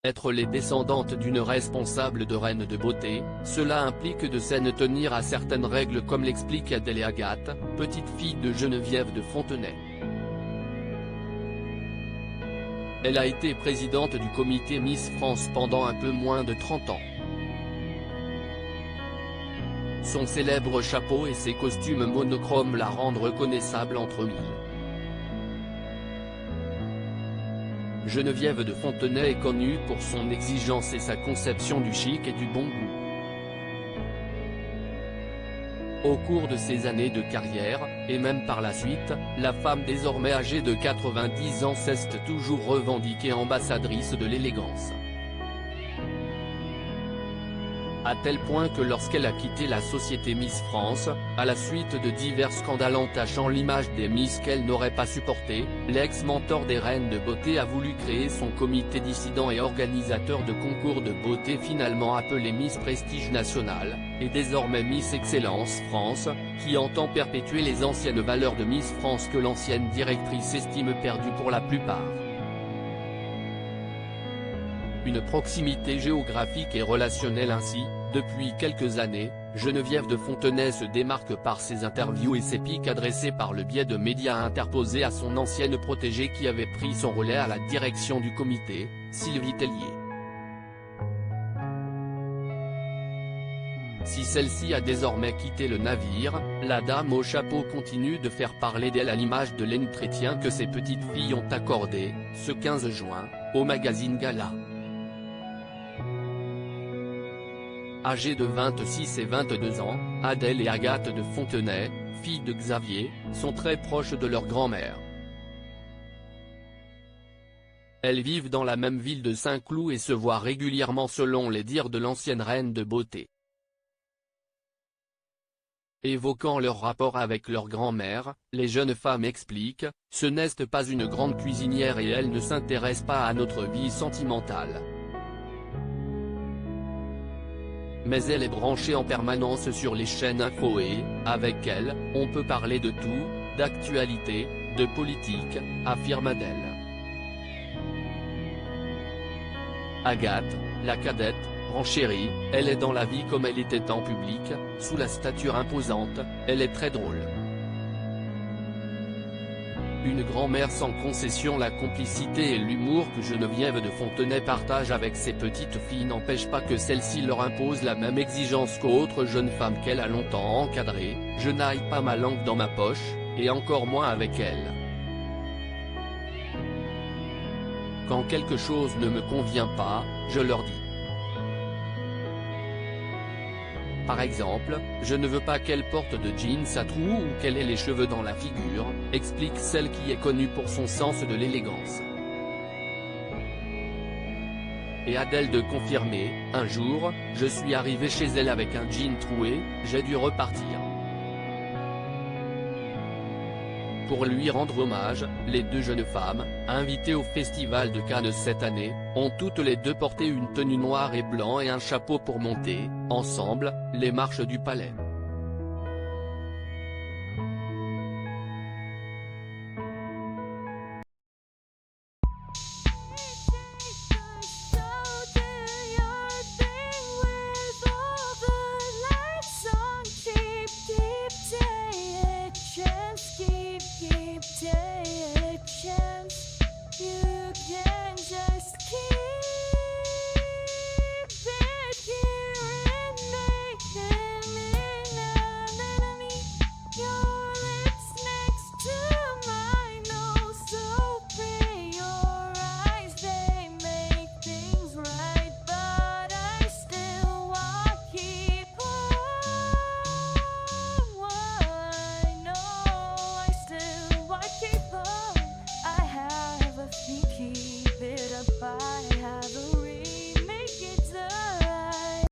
Être les descendantes d'une responsable de reine de beauté, cela implique de s'en tenir à certaines règles comme l'explique Adèle et Agathe, petite fille de Geneviève de Fontenay. Elle a été présidente du comité Miss France pendant un peu moins de 30 ans. Son célèbre chapeau et ses costumes monochromes la rendent reconnaissable entre mille. Geneviève de Fontenay est connue pour son exigence et sa conception du chic et du bon goût. Au cours de ses années de carrière, et même par la suite, la femme désormais âgée de 90 ans s'est toujours revendiquée ambassadrice de l'élégance. À tel point que lorsqu'elle a quitté la société Miss France, à la suite de divers scandales entachant l'image des Miss qu'elle n'aurait pas supporté, l'ex-mentor des reines de beauté a voulu créer son comité dissident et organisateur de concours de beauté finalement appelé Miss Prestige National, et désormais Miss Excellence France, qui entend perpétuer les anciennes valeurs de Miss France que l'ancienne directrice estime perdues pour la plupart. Une proximité géographique et relationnelle ainsi, depuis quelques années, Geneviève de Fontenay se démarque par ses interviews et ses piques adressées par le biais de médias interposés à son ancienne protégée qui avait pris son relais à la direction du comité, Sylvie Tellier. Si celle-ci a désormais quitté le navire, la dame au chapeau continue de faire parler d'elle à l'image de l'entretien que ses petites filles ont accordé, ce 15 juin, au magazine Gala. Âgées de 26 et 22 ans, Adèle et Agathe de Fontenay, filles de Xavier, sont très proches de leur grand-mère. Elles vivent dans la même ville de Saint-Cloud et se voient régulièrement selon les dires de l'ancienne reine de beauté. Évoquant leur rapport avec leur grand-mère, les jeunes femmes expliquent « Ce n'est pas une grande cuisinière et elle ne s'intéresse pas à notre vie sentimentale. Mais elle est branchée en permanence sur les chaînes info et, avec elle, on peut parler de tout, d'actualité, de politique, affirme Adèle. » Agathe, la cadette, renchérit, elle est dans la vie comme elle était en public, sous la stature imposante, elle est très drôle. Une grand-mère sans concession. La complicité et l'humour que Geneviève de Fontenay partage avec ses petites filles n'empêche pas que celle-ci leur impose la même exigence qu'autres jeunes femmes qu'elle a longtemps encadrées, je n'aille pas ma langue dans ma poche, et encore moins avec elle. Quand quelque chose ne me convient pas, je leur dis. Par exemple, je ne veux pas qu'elle porte de jeans à trous ou qu'elle ait les cheveux dans la figure, explique celle qui est connue pour son sens de l'élégance. Et Adèle de confirmer, un jour, je suis arrivé chez elle avec un jean troué, j'ai dû repartir. Pour lui rendre hommage, les deux jeunes femmes, invitées au Festival de Cannes cette année, ont toutes les deux porté une tenue noire et blanc et un chapeau pour monter, ensemble, les marches du palais.